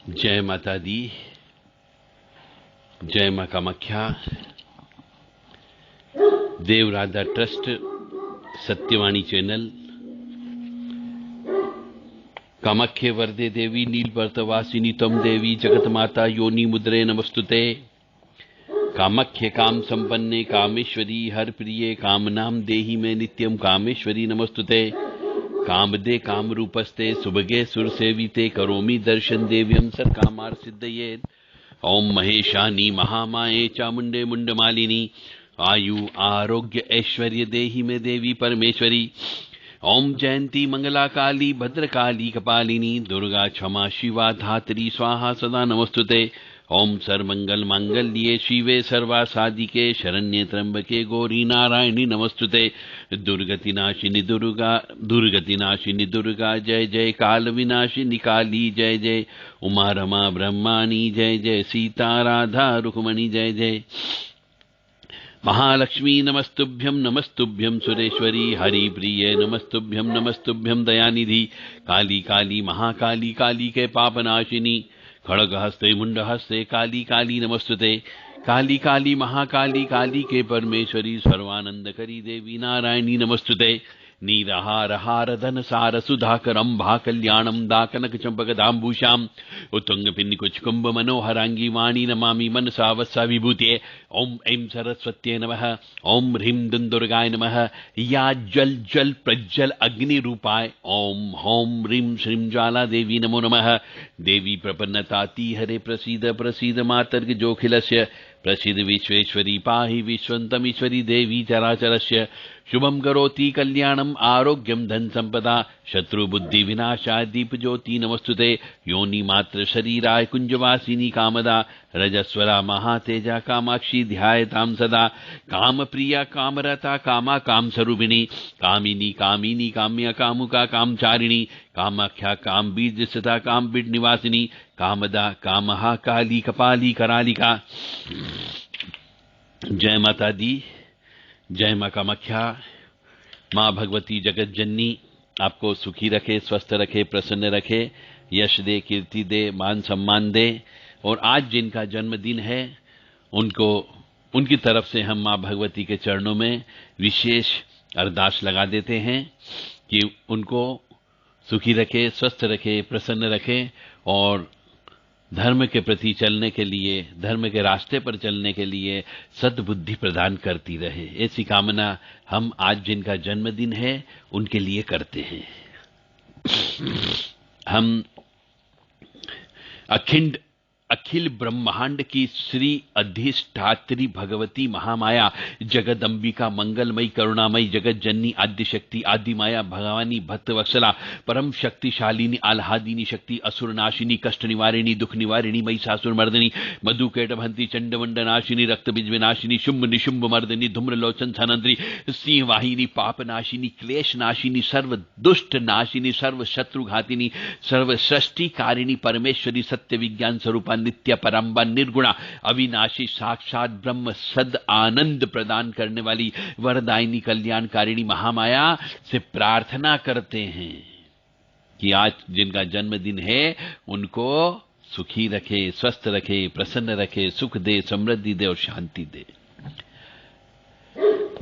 जय माता दी, जय मां कामाख्या। देव राधा ट्रस्ट, सत्यवाणी चैनल। कामाख्ये वरदे देवी नीलपर्तवासिनी तम देवी जगत माता योनि मुद्रे नमस्तुते। कामाख्ये काम संपन्ने कामेश्वरी हर प्रिये कामनाम देहि में नित्यम कामेश्वरी नमस्तुते। कामदे काम रूपस्ते सुभगे सुर सेविते करोमि दर्शन देव्यम सर कामार सिद्धये। ओम महेशानी महामाये चामुंडे मुंडमालिनी आयु आरोग्य ऐश्वर्य देहि में देवी परमेश्वरी। ओम जयंती मंगला काली भद्रकाली कपालिनी दुर्गा क्षमा शिवा धात्री स्वाहा सदा नमस्तुते। ओम सर्वमंगल मांगल्ये शिवे सर्वा साधिके शरण्ये त्र्यंबके गौरी नारायणी नमस्तुते। दुर्गति नाशिनी दुर्गा जय जय काल विनाशिनी काली जय जय। उमा रमा ब्रह्माणी जय जय सीता राधा रुक्मणी जय जय। महालक्ष्मी नमस्तुभ्यं सुरेश्वरी हरि प्रिय नमस्तुभ्यं दयानिधि। काली काली महाकाली काली के पापनाशिनी खड़ग हस्ते मुंड हस्ते काली काली नमस्तुते। काली काली महाकाली काली के परमेश्वरी सर्वानंद करी देवी नारायणी नमस्तुते। नीरहार हार धन सार सुधाकरम भा कल्याणम दाकनक चंपक दाम्बूषाम उत्तुंग पिन्निकुचकुंभ मनोहरांगी वाणी नमामि मनसा वत्सा विभूते। ओम ऐं सरस्वत्यै नमः। ओम ह्रीं दुर्गाय नमः। या जल जल प्रज्वल अग्नि रूपाय ओम होम ह्रीं श्रीं ज्वाला देवी नमो नमः। देवी प्रपन्नताति हरे प्रसीद प्रसीद मातर्ग जोखिलस्य प्रसीद विश्वेश्वरी पाहि विश्वन्तमीश्वरी देवी चराचरस्य। शुभम करोति कल्याणम आरोग्यम धन संपदा शत्रु बुद्धि विनाशाय दीप ज्योति नमस्तुते। योनि मात्र शरीराय कुंजवासिनी कामदा रजस्वरा महातेजा कामाक्षी ध्यायताम सदा। काम प्रिया कामरता कामा काम स्वरूपिणी कामिनी कामिनी काम्या कामुका कामचारिणी कामाख्या काम बीज सदा काम बीड निवासिनी कामदा कामहा काली कपाली करालिका। जय माता दी, जय मां कामाख्या। मां भगवती जगत जननी आपको सुखी रखे, स्वस्थ रखे, प्रसन्न रखे, यश दे, कीर्ति दे, मान सम्मान दे। और आज जिनका जन्मदिन है उनको, उनकी तरफ से हम मां भगवती के चरणों में विशेष अरदास लगा देते हैं कि उनको सुखी रखे, स्वस्थ रखे, प्रसन्न रखे और धर्म के प्रति चलने के लिए, धर्म के रास्ते पर चलने के लिए सद्बुद्धि प्रदान करती रहे। ऐसी कामना हम आज जिनका जन्मदिन है उनके लिए करते हैं। हम अखिल ब्रह्मांड की श्री अधिष्ठात्री भगवती महामाया जगदंबिका मंगलमयी करुणामयी जगत जननी आद्य शक्ति आदि माया भगवानी भक्तवत्सला परम शक्तिशालिनी आह्लादिनी शक्ति असुरनाशिनी कष्ट निवारिणी दुख निवारिणी महिषासुर मर्दिनी मधुकेटभंती चंडवंड नाशिनी रक्त बीज विनाशिनी शुंभ निशुंभ मर्दिनी धूम्रलोचन धनंत्री सिंह वाहिनी पाप नाशिनी क्लेश नाशिनी सर्व दुष्ट नाशिनी सर्व शत्रुघातिनी सर्व सृष्टि कारिणी परमेश्वरी सत्य विज्ञान स्वरूपा नित्य परम्बा निर्गुणा अविनाशी साक्षात ब्रह्म सद आनंद प्रदान करने वाली वरदायिनी कल्याणकारिणी महामाया से प्रार्थना करते हैं कि आज जिनका जन्मदिन है उनको सुखी रखे, स्वस्थ रखे, प्रसन्न रखे, सुख दे, समृद्धि दे और शांति दे।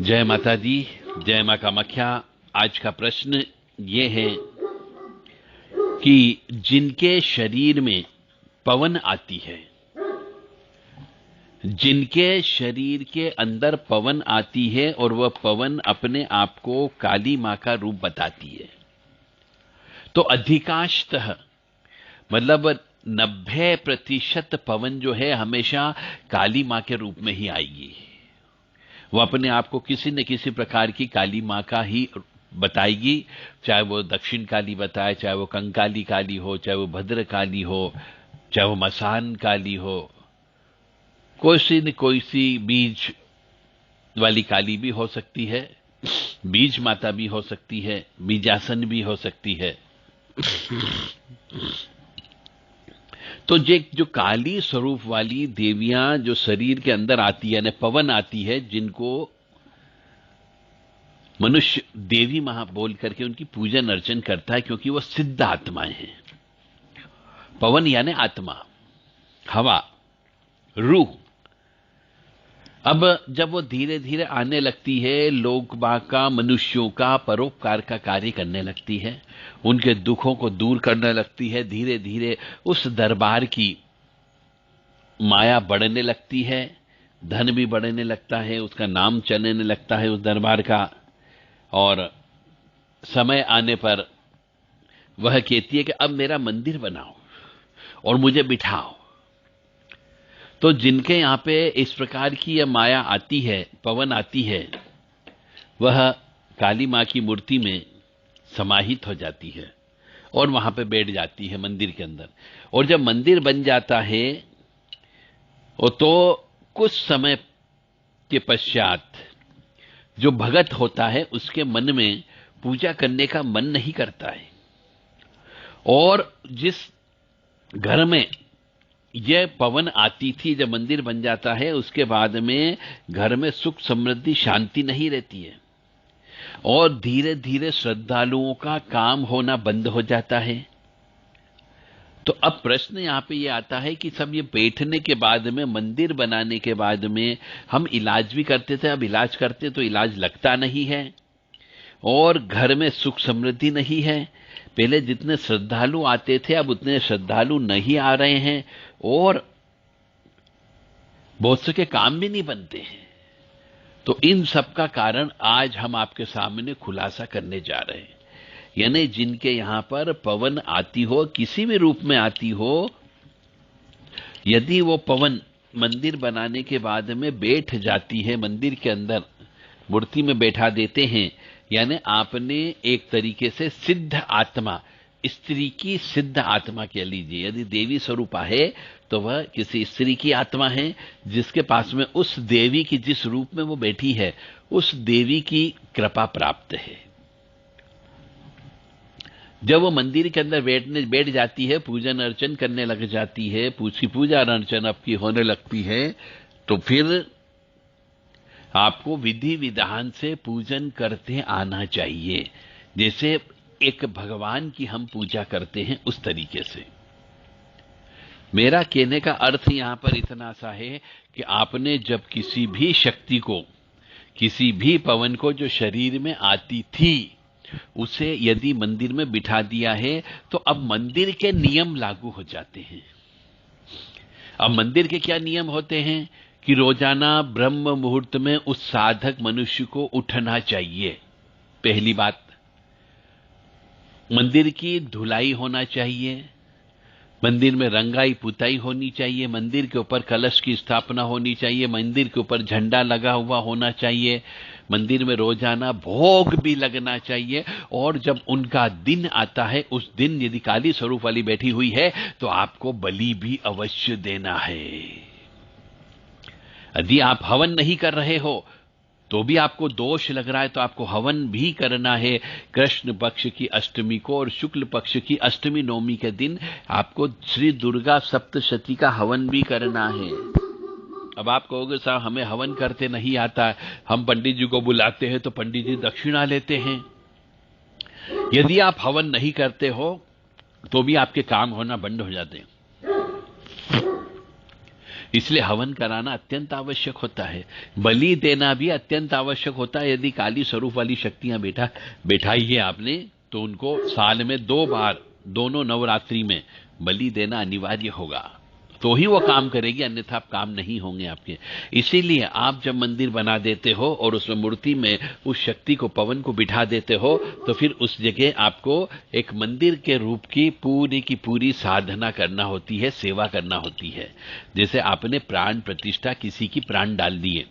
जय माता दी, जय मां कामाख्या। आज का प्रश्न ये है कि जिनके शरीर में पवन आती है, जिनके शरीर के अंदर पवन आती है और वह पवन अपने आप को काली मां का रूप बताती है, तो अधिकांशतः मतलब 90% पवन जो है हमेशा काली मां के रूप में ही आएगी। वह अपने आप को किसी न किसी प्रकार की काली मां का ही बताएगी, चाहे वो दक्षिण काली बताए, चाहे वो कंकाली काली हो, चाहे वो भद्र काली हो, चाहे वो मसान काली हो, कोई सी बीज वाली काली भी हो सकती है, बीज माता भी हो सकती है, बीजासन भी हो सकती है। तो जो काली स्वरूप वाली देवियां जो शरीर के अंदर आती है, पवन आती है, जिनको मनुष्य देवी महा बोल करके उनकी पूजन अर्चन करता है क्योंकि वो सिद्ध आत्माएं हैं। पवन यानी आत्मा, हवा, रूह। अब जब वो धीरे धीरे आने लगती है, लोग बाग का, मनुष्यों का परोपकार का कार्य करने लगती है, उनके दुखों को दूर करने लगती है, धीरे धीरे उस दरबार की माया बढ़ने लगती है, धन भी बढ़ने लगता है, उसका नाम चलने लगता है उस दरबार का। और समय आने पर वह कहती है कि अब मेरा मंदिर बनाओ और मुझे बिठाओ। तो जिनके यहां पे इस प्रकार की यह माया आती है, पवन आती है, वह काली मां की मूर्ति में समाहित हो जाती है और वहां पे बैठ जाती है मंदिर के अंदर। और जब मंदिर बन जाता है तो कुछ समय के पश्चात जो भगत होता है उसके मन में पूजा करने का मन नहीं करता है। और जिस घर में यह पवन आती थी, जब मंदिर बन जाता है उसके बाद में घर में सुख समृद्धि शांति नहीं रहती है और धीरे धीरे श्रद्धालुओं का काम होना बंद हो जाता है। तो अब प्रश्न यहां पे ये आता है कि सब ये बैठने के बाद में, मंदिर बनाने के बाद में हम इलाज भी करते थे, अब इलाज करते तो इलाज लगता नहीं है और घर में सुख समृद्धि नहीं है। पहले जितने श्रद्धालु आते थे अब उतने श्रद्धालु नहीं आ रहे हैं और बहुत से के काम भी नहीं बनते हैं। तो इन सब का कारण आज हम आपके सामने खुलासा करने जा रहे हैं। यानी जिनके यहां पर पवन आती हो, किसी भी रूप में आती हो, यदि वो पवन मंदिर बनाने के बाद में बैठ जाती है, मंदिर के अंदर मूर्ति में बैठा देते हैं, यानी आपने एक तरीके से सिद्ध आत्मा, स्त्री की सिद्ध आत्मा कह लीजिए। यदि देवी स्वरूपा है तो वह किसी स्त्री की आत्मा है जिसके पास में उस देवी की, जिस रूप में वो बैठी है, उस देवी की कृपा प्राप्त है। जब वो मंदिर के अंदर बैठ जाती है, पूजन अर्चन करने लग जाती है, पूजा अर्चन आपकी होने लगती है, तो फिर आपको विधि विधान से पूजन करते आना चाहिए। जैसे एक भगवान की हम पूजा करते हैं उस तरीके से। मेरा कहने का अर्थ यहां पर इतना सा है कि आपने जब किसी भी शक्ति को, किसी भी पवन को जो शरीर में आती थी, उसे यदि मंदिर में बिठा दिया है तो अब मंदिर के नियम लागू हो जाते हैं। अब मंदिर के क्या नियम होते हैं कि रोजाना ब्रह्म मुहूर्त में उस साधक मनुष्य को उठना चाहिए। पहली बात, मंदिर की धुलाई होना चाहिए, मंदिर में रंगाई पुताई होनी चाहिए, मंदिर के ऊपर कलश की स्थापना होनी चाहिए, मंदिर के ऊपर झंडा लगा हुआ होना चाहिए, मंदिर में रोजाना भोग भी लगना चाहिए। और जब उनका दिन आता है, उस दिन यदि काली स्वरूप वाली बैठी हुई है तो आपको बलि भी अवश्य देना है। यदि आप हवन नहीं कर रहे हो तो भी आपको दोष लग रहा है, तो आपको हवन भी करना है। कृष्ण पक्ष की अष्टमी को और शुक्ल पक्ष की अष्टमी नवमी के दिन आपको श्री दुर्गा सप्तशती का हवन भी करना है। अब आप कहोगे साहब हमें हवन करते नहीं आता, हम पंडित जी को बुलाते हैं तो पंडित जी दक्षिणा लेते हैं। यदि आप हवन नहीं करते हो तो भी आपके काम होना बंद हो जाते हैं। इसलिए हवन कराना अत्यंत आवश्यक होता है, बलि देना भी अत्यंत आवश्यक होता है। यदि काली स्वरूप वाली शक्तियां बैठाई है आपने तो उनको साल में 2 बार, दोनों नवरात्रि में बलि देना अनिवार्य होगा, तो ही वो काम करेगी, अन्यथा आप काम नहीं होंगे आपके। इसीलिए आप जब मंदिर बना देते हो और उसमें मूर्ति में उस शक्ति को, पवन को बिठा देते हो, तो फिर उस जगह आपको एक मंदिर के रूप की पूरी साधना करना होती है, सेवा करना होती है। जैसे आपने प्राण प्रतिष्ठा किसी की प्राण डाल दिए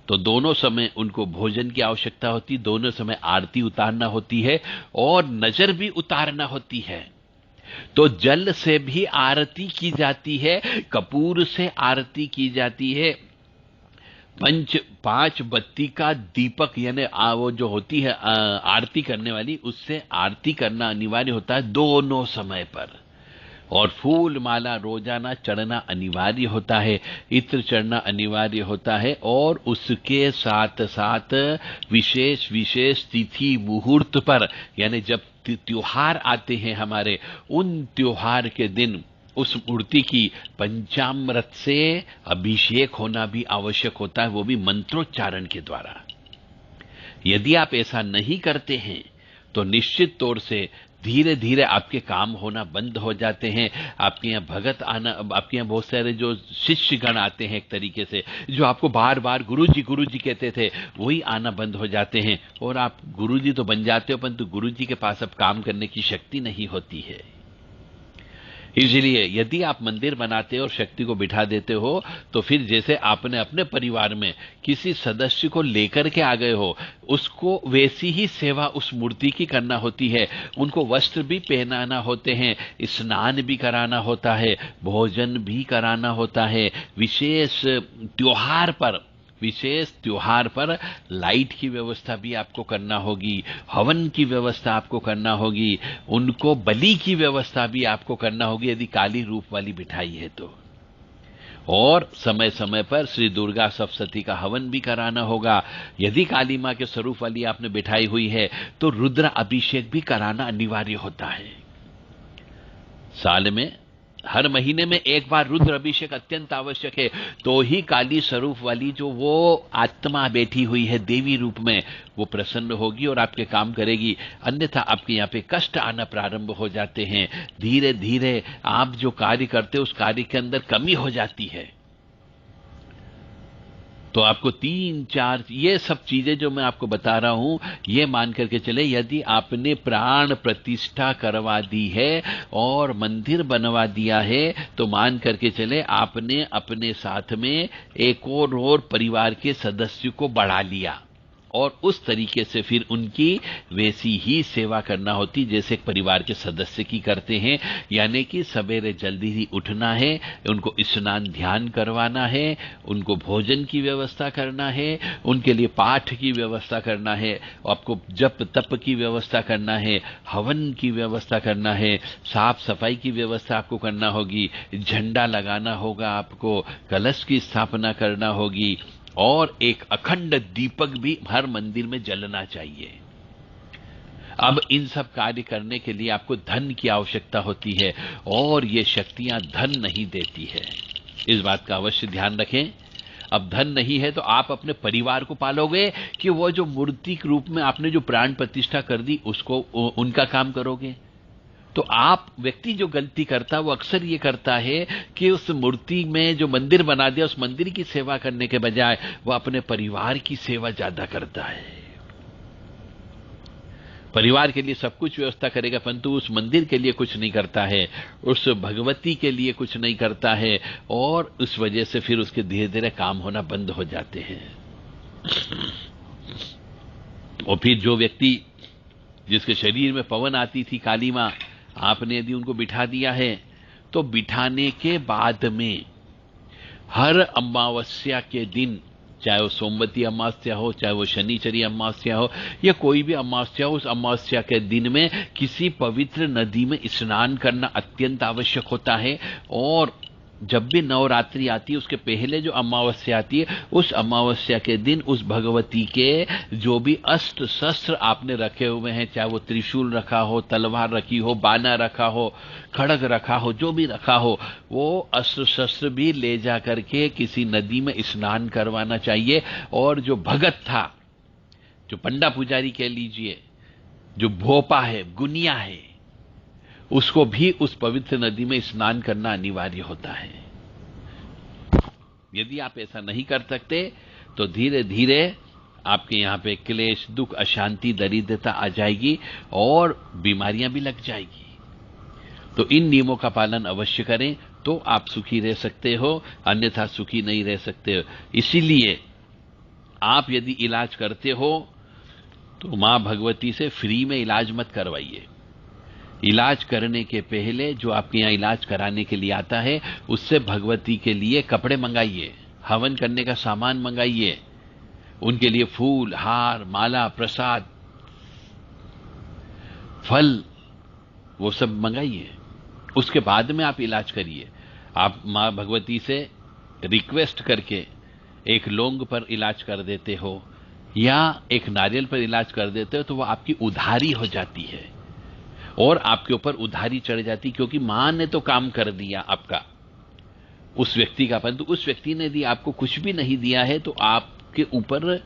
तो दोनों समय उनको भोजन की आवश्यकता होती, दोनों समय आरती उतारना होती है और नजर भी उतारना होती है। तो जल से भी आरती की जाती है, कपूर से आरती की जाती है, 5 बत्ती का दीपक यानी वो जो होती है आरती करने वाली, उससे आरती करना अनिवार्य होता है दोनों समय पर। और फूल माला रोजाना चढ़ना अनिवार्य होता है, इत्र चढ़ना अनिवार्य होता है। और उसके साथ साथ विशेष विशेष तिथि मुहूर्त पर, यानी जब त्योहार आते हैं हमारे, उन त्योहार के दिन उस मूर्ति की पंचामृत से अभिषेक होना भी आवश्यक होता है, वो भी मंत्रोच्चारण के द्वारा। यदि आप ऐसा नहीं करते हैं तो निश्चित तौर से धीरे धीरे आपके काम होना बंद हो जाते हैं। आपके यहाँ भगत आना, आपके यहाँ बहुत सारे जो शिष्यगण आते हैं एक तरीके से, जो आपको बार बार गुरुजी कहते थे, वही आना बंद हो जाते हैं। और आप गुरुजी तो बन जाते हो, परंतु गुरुजी के पास अब काम करने की शक्ति नहीं होती है। इसलिए यदि आप मंदिर बनाते हो और शक्ति को बिठा देते हो, तो फिर जैसे आपने अपने परिवार में किसी सदस्य को लेकर के आ गए हो, उसको वैसी ही सेवा उस मूर्ति की करना होती है। उनको वस्त्र भी पहनाना होते हैं, स्नान भी कराना होता है, भोजन भी कराना होता है। विशेष त्योहार पर लाइट की व्यवस्था भी आपको करना होगी, हवन की व्यवस्था आपको करना होगी, उनको बलि की व्यवस्था भी आपको करना होगी यदि काली रूप वाली बिठाई है तो। और समय समय पर श्री दुर्गा सप्तशती का हवन भी कराना होगा। यदि काली मां के स्वरूप वाली आपने बिठाई हुई है तो रुद्र अभिषेक भी कराना अनिवार्य होता है। साल में हर महीने में एक बार रुद्र अभिषेक अत्यंत आवश्यक है, तो ही काली स्वरूप वाली जो वो आत्मा बैठी हुई है देवी रूप में, वो प्रसन्न होगी और आपके काम करेगी। अन्यथा आपके यहाँ पे कष्ट आना प्रारंभ हो जाते हैं। धीरे धीरे आप जो कार्य करते हो उस कार्य के अंदर कमी हो जाती है। तो आपको 3-4 ये सब चीजें जो मैं आपको बता रहा हूं, ये मान करके चले, यदि आपने प्राण प्रतिष्ठा करवा दी है और मंदिर बनवा दिया है, तो मान करके चले आपने अपने साथ में एक और परिवार के सदस्य को बढ़ा लिया, और उस तरीके से फिर उनकी वैसी ही सेवा करना होती जैसे एक परिवार के सदस्य की करते हैं। यानी कि सवेरे जल्दी ही उठना है, उनको स्नान ध्यान करवाना है, उनको भोजन की व्यवस्था करना है, उनके लिए पाठ की व्यवस्था करना है, आपको जप तप की व्यवस्था करना है, हवन की व्यवस्था करना है, साफ सफाई की व्यवस्था आपको करना होगी, झंडा लगाना होगा, आपको कलश की स्थापना करना होगी, और एक अखंड दीपक भी हर मंदिर में जलना चाहिए। अब इन सब कार्य करने के लिए आपको धन की आवश्यकता होती है, और ये शक्तियां धन नहीं देती है, इस बात का अवश्य ध्यान रखें। अब धन नहीं है तो आप अपने परिवार को पालोगे कि वो जो मूर्ति के रूप में आपने जो प्राण प्रतिष्ठा कर दी उसको उनका काम करोगे? तो आप व्यक्ति जो गलती करता है वो अक्सर ये करता है कि उस मूर्ति में जो मंदिर बना दिया उस मंदिर की सेवा करने के बजाय वो अपने परिवार की सेवा ज्यादा करता है। परिवार के लिए सब कुछ व्यवस्था करेगा, परंतु उस मंदिर के लिए कुछ नहीं करता है, उस भगवती के लिए कुछ नहीं करता है, और उस वजह से फिर उसके धीरे धीरे काम होना बंद हो जाते हैं। और फिर जो व्यक्ति जिसके शरीर में पवन आती थी काली मां, आपने यदि उनको बिठा दिया है तो बिठाने के बाद में हर अमावस्या के दिन, चाहे वो सोमवती अमावस्या हो, चाहे वो शनिचरी अमावस्या हो, या कोई भी अमावस्या हो, उस अमावस्या के दिन में किसी पवित्र नदी में स्नान करना अत्यंत आवश्यक होता है। और जब भी नवरात्रि आती है उसके पहले जो अमावस्या आती है, उस अमावस्या के दिन उस भगवती के जो भी अस्त्र शस्त्र आपने रखे हुए हैं, चाहे वो त्रिशूल रखा हो, तलवार रखी हो, बाना रखा हो, खड़ग रखा हो, जो भी रखा हो, वो अस्त्र शस्त्र भी ले जा करके किसी नदी में स्नान करवाना चाहिए। और जो भगत था, जो पंडा पुजारी कह लीजिए, जो भोपा है, गुनिया है, उसको भी उस पवित्र नदी में स्नान करना अनिवार्य होता है। यदि आप ऐसा नहीं कर सकते तो धीरे धीरे आपके यहां पे क्लेश, दुख, अशांति, दरिद्रता आ जाएगी और बीमारियां भी लग जाएगी। तो इन नियमों का पालन अवश्य करें तो आप सुखी रह सकते हो, अन्यथा सुखी नहीं रह सकते हो। इसीलिए आप यदि इलाज करते हो तो मां भगवती से फ्री में इलाज मत करवाइए। इलाज करने के पहले जो आपके यहां इलाज कराने के लिए आता है उससे भगवती के लिए कपड़े मंगाइए, हवन करने का सामान मंगाइए, उनके लिए फूल, हार, माला, प्रसाद, फल, वो सब मंगाइए। उसके बाद में आप इलाज करिए। आप मां भगवती से रिक्वेस्ट करके एक लौंग पर इलाज कर देते हो या एक नारियल पर इलाज कर देते हो तो वो आपकी उधारी हो जाती है और आपके ऊपर उधारी चढ़ जाती, क्योंकि मां ने तो काम कर दिया आपका, उस व्यक्ति का, परंतु उस व्यक्ति ने यदि आपको कुछ भी नहीं दिया है तो आपके ऊपर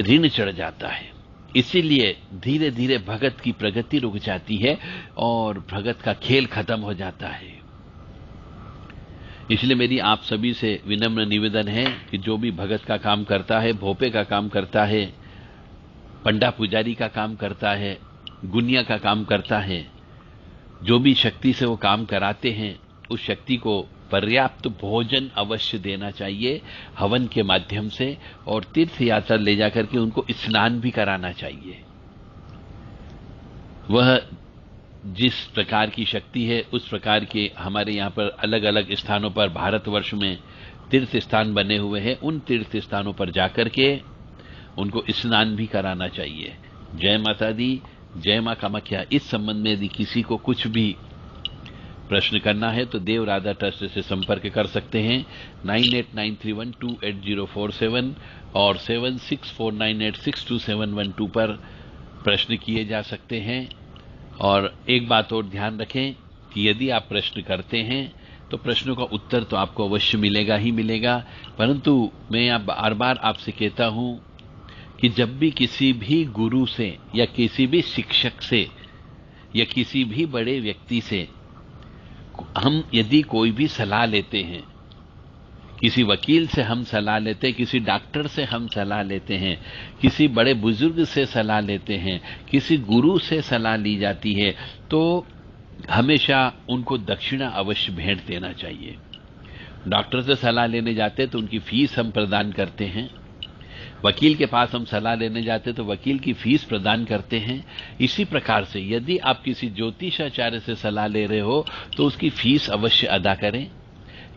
ऋण चढ़ जाता है। इसीलिए धीरे धीरे भगत की प्रगति रुक जाती है और भगत का खेल खत्म हो जाता है। इसलिए मेरी आप सभी से विनम्र निवेदन है कि जो भी भगत का काम करता है, भोपे का काम करता है, पंडा पुजारी का काम करता है, गुनिया का काम करता है, जो भी शक्ति से वो काम कराते हैं, उस शक्ति को पर्याप्त भोजन अवश्य देना चाहिए हवन के माध्यम से, और तीर्थ यात्रा ले जाकर के उनको स्नान भी कराना चाहिए। वह जिस प्रकार की शक्ति है उस प्रकार के हमारे यहाँ पर अलग अलग स्थानों पर भारतवर्ष में तीर्थ स्थान बने हुए हैं, उन तीर्थ स्थानों पर जाकर के उनको स्नान भी कराना चाहिए। जय माता दी, जय मां कामाख्या। इस संबंध में यदि किसी को कुछ भी प्रश्न करना है तो देव राधा ट्रस्ट से संपर्क कर सकते हैं 9893128047 और 7649862712 पर प्रश्न किए जा सकते हैं। और एक बात और ध्यान रखें कि यदि आप प्रश्न करते हैं तो प्रश्नों का उत्तर तो आपको अवश्य मिलेगा ही मिलेगा, परंतु मैं बार बार आपसे कहता हूं कि जब भी किसी भी गुरु से या किसी भी शिक्षक से या किसी भी बड़े व्यक्ति से हम यदि कोई भी सलाह लेते हैं, किसी वकील से हम सलाह लेते हैं, किसी डॉक्टर से हम सलाह लेते हैं, किसी बड़े बुजुर्ग से सलाह लेते हैं, किसी गुरु से सलाह ली जाती है, तो हमेशा उनको दक्षिणा अवश्य भेंट देना चाहिए। डॉक्टर से सलाह लेने जाते हैं तो उनकी फीस हम प्रदान करते हैं, वकील के पास हम सलाह लेने जाते तो वकील की फीस प्रदान करते हैं। इसी प्रकार से यदि आप किसी ज्योतिषाचार्य से सलाह ले रहे हो तो उसकी फीस अवश्य अदा करें।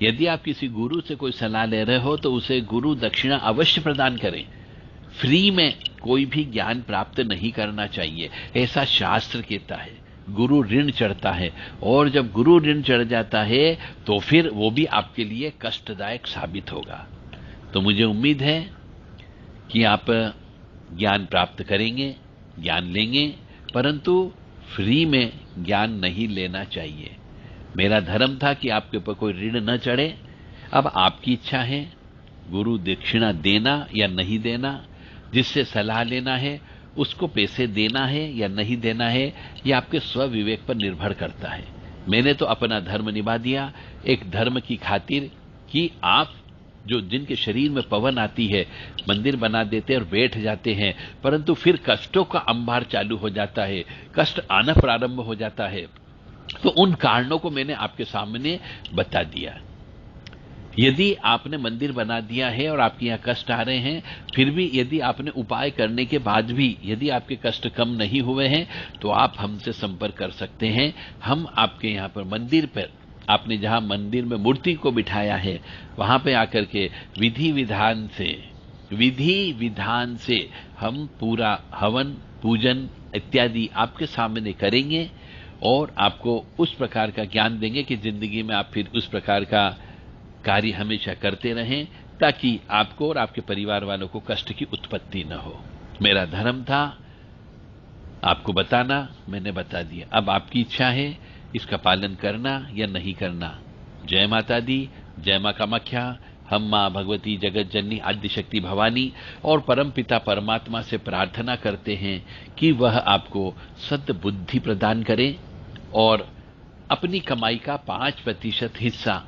यदि आप किसी गुरु से कोई सलाह ले रहे हो तो उसे गुरु दक्षिणा अवश्य प्रदान करें। फ्री में कोई भी ज्ञान प्राप्त नहीं करना चाहिए, ऐसा शास्त्र कहता है। गुरु ऋण चढ़ता है और जब गुरु ऋण चढ़ जाता है तो फिर वो भी आपके लिए कष्टदायक साबित होगा। तो मुझे उम्मीद है कि आप ज्ञान प्राप्त करेंगे, ज्ञान लेंगे, परंतु फ्री में ज्ञान नहीं लेना चाहिए। मेरा धर्म था कि आपके ऊपर कोई ऋण न चढ़े। अब आपकी इच्छा है गुरु दक्षिणा देना या नहीं देना, जिससे सलाह लेना है उसको पैसे देना है या नहीं देना है, यह आपके स्वविवेक पर निर्भर करता है। मैंने तो अपना धर्म निभा दिया एक धर्म की खातिर कि आप जो जिनके शरीर में पवन आती है मंदिर बना देते और बैठ जाते हैं, परंतु फिर कष्टों का अंबार चालू हो जाता है, कष्ट आना प्रारंभ हो जाता है, तो उन कारणों को मैंने आपके सामने बता दिया। यदि आपने मंदिर बना दिया है और आपके यहाँ कष्ट आ रहे हैं, फिर भी यदि आपने उपाय करने के बाद भी यदि आपके कष्ट कम नहीं हुए हैं तो आप हमसे संपर्क कर सकते हैं। हम आपके यहाँ पर मंदिर पर, आपने जहां मंदिर में मूर्ति को बिठाया है वहां पे आकर के विधि विधान से हम पूरा हवन पूजन इत्यादि आपके सामने करेंगे और आपको उस प्रकार का ज्ञान देंगे कि जिंदगी में आप फिर उस प्रकार का कार्य हमेशा करते रहें, ताकि आपको और आपके परिवार वालों को कष्ट की उत्पत्ति न हो। मेरा धर्म था आपको बताना, मैंने बता दिया। अब आपकी इच्छा है इसका पालन करना या नहीं करना। जय माता दी, जय मां कामाख्या। हम मां भगवती जगत जननी आद्य शक्ति भवानी और परम पिता परमात्मा से प्रार्थना करते हैं कि वह आपको सद्बुद्धि प्रदान करें और अपनी कमाई का 5% हिस्सा,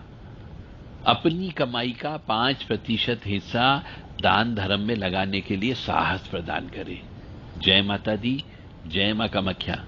अपनी कमाई का 5% हिस्सा दान धर्म में लगाने के लिए साहस प्रदान करें। जय माता दी, जय मां कामाख्या।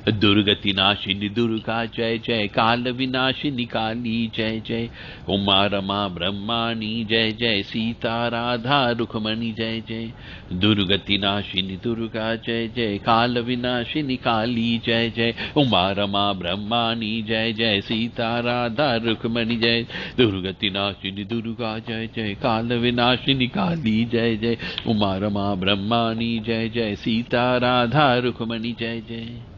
दुर्गति नाशिनी दुर्गा जय जय, काल विनाशिनी काली जय जय, उमा रमा ब्रह्माणी जय जय, सीता राधा रुक्मणी जय जय। दुर्गति नाशिनी दुर्गा जय जय, काल विनाशिनी काली जय जय, उमा रमा ब्रह्माणी जय जय, सीता राधा रुक्मणी जय। दुर्गति नाशिनी दुर्गा जय जय, काल विनाशिनी काली जय जय, उमा रमा ब्रह्माणी जय जय, सीता राधा रुक्मणी जय जय।